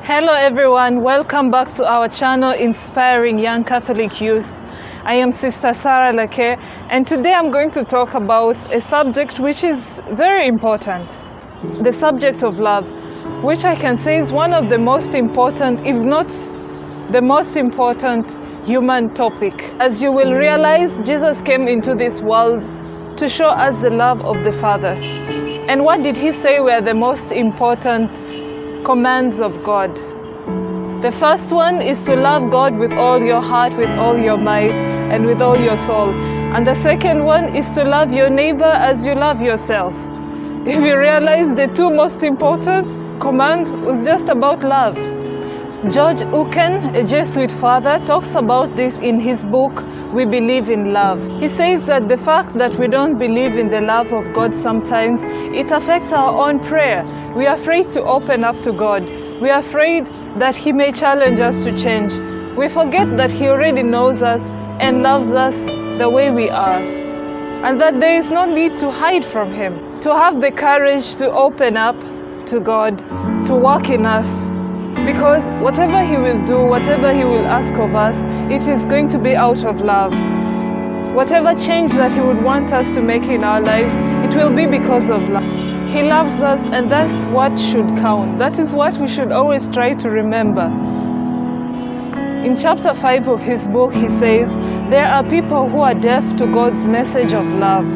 Hello everyone, welcome back to our channel Inspiring Young Catholic Youth. I am Sister Sarah Lake, and today I'm going to talk about a subject which is very important, the subject of love, which I can say is one of the most important, if not the most important human topic. As you will realize, Jesus came into this world to show us the love of the Father. And what did he say were the most important commands of God? The first one is to love God with all your heart, with all your might, and with all your soul. And the second one is to love your neighbor as you love yourself. If you realize, the two most important commands was just about love. George Ukken, a Jesuit father, talks about this in his book, We Believe in Love. He says that the fact that we don't believe in the love of God sometimes, it affects our own prayer. We are afraid to open up to God. We are afraid that He may challenge us to change. We forget that He already knows us and loves us the way we are, and that there is no need to hide from Him. To have the courage to open up to God, to walk in us, because whatever He will do, whatever He will ask of us, it is going to be out of love. Whatever change that He would want us to make in our lives, it will be because of love. He loves us, and that's what should count. That is what we should always try to remember. In chapter 5 of his book, he says, there are people who are deaf to God's message of love.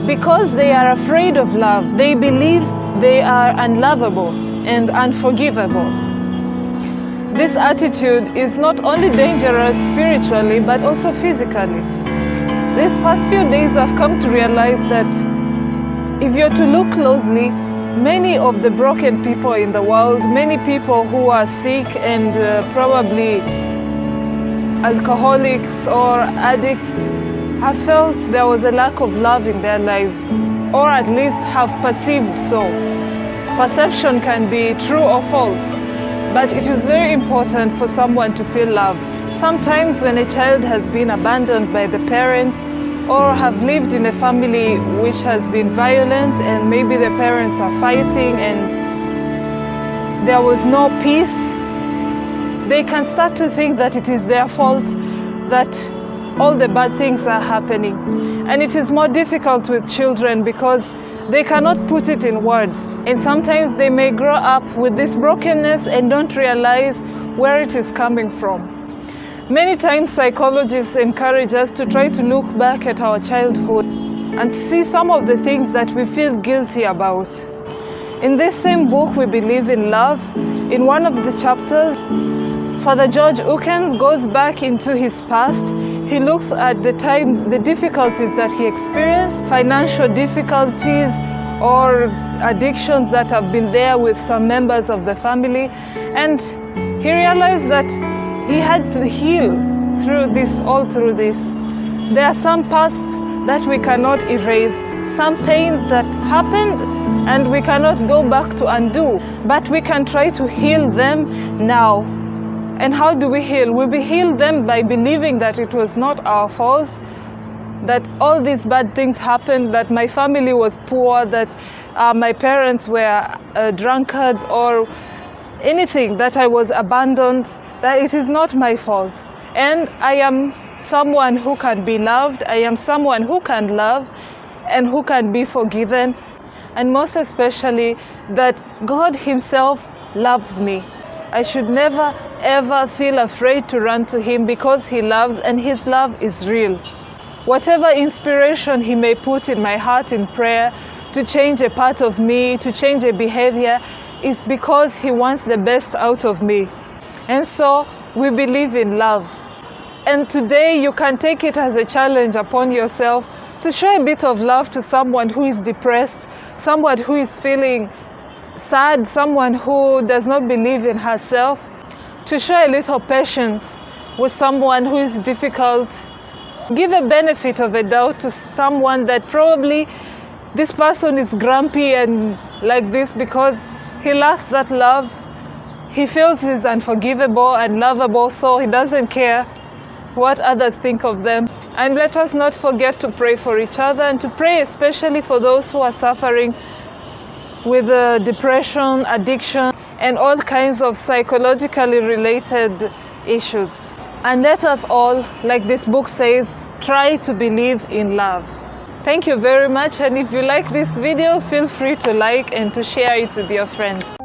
Because they are afraid of love, they believe they are unlovable and unforgivable. This attitude is not only dangerous spiritually, but also physically. These past few days I've come to realize that if you're to look closely, many of the broken people in the world, many people who are sick and probably alcoholics or addicts, have felt there was a lack of love in their lives, or at least have perceived so. Perception can be true or false, but it is very important for someone to feel love. Sometimes when a child has been abandoned by the parents, or have lived in a family which has been violent, and maybe the parents are fighting and there was no peace, they can start to think that it is their fault that all the bad things are happening. And it is more difficult with children because they cannot put it in words. And sometimes they may grow up with this brokenness and don't realize where it is coming from. Many times psychologists encourage us to try to look back at our childhood and see some of the things that we feel guilty about. In this same book, We Believe in Love, in one of the chapters, Father George Ukken goes back into his past. He looks at the difficulties that he experienced, financial difficulties or addictions that have been there with some members of the family, and he realized that he had to heal through this. There are some pasts that we cannot erase, some pains that happened and we cannot go back to undo, but we can try to heal them now. And how do we heal? We heal them by believing that it was not our fault, that all these bad things happened, that my family was poor, that my parents were drunkards, or anything, that I was abandoned, that it is not my fault. And I am someone who can be loved, I am someone who can love and who can be forgiven, and most especially that God Himself loves me. I should never ever feel afraid to run to Him because He loves, and His love is real. Whatever inspiration He may put in my heart in prayer to change a part of me, to change a behavior, is because He wants the best out of me. And so we believe in love. And today you can take it as a challenge upon yourself to show a bit of love to someone who is depressed, someone who is feeling sad, someone who does not believe in herself, to show a little patience with someone who is difficult. Give a benefit of a doubt to someone that probably this person is grumpy and like this because he lacks that love. He feels he's unforgivable and lovable, so he doesn't care what others think of them. And let us not forget to pray for each other, and to pray especially for those who are suffering with depression, addiction, and all kinds of psychologically related issues. And let us all, like this book says, try to believe in love. Thank you very much, and if you like this video, feel free to like and to share it with your friends.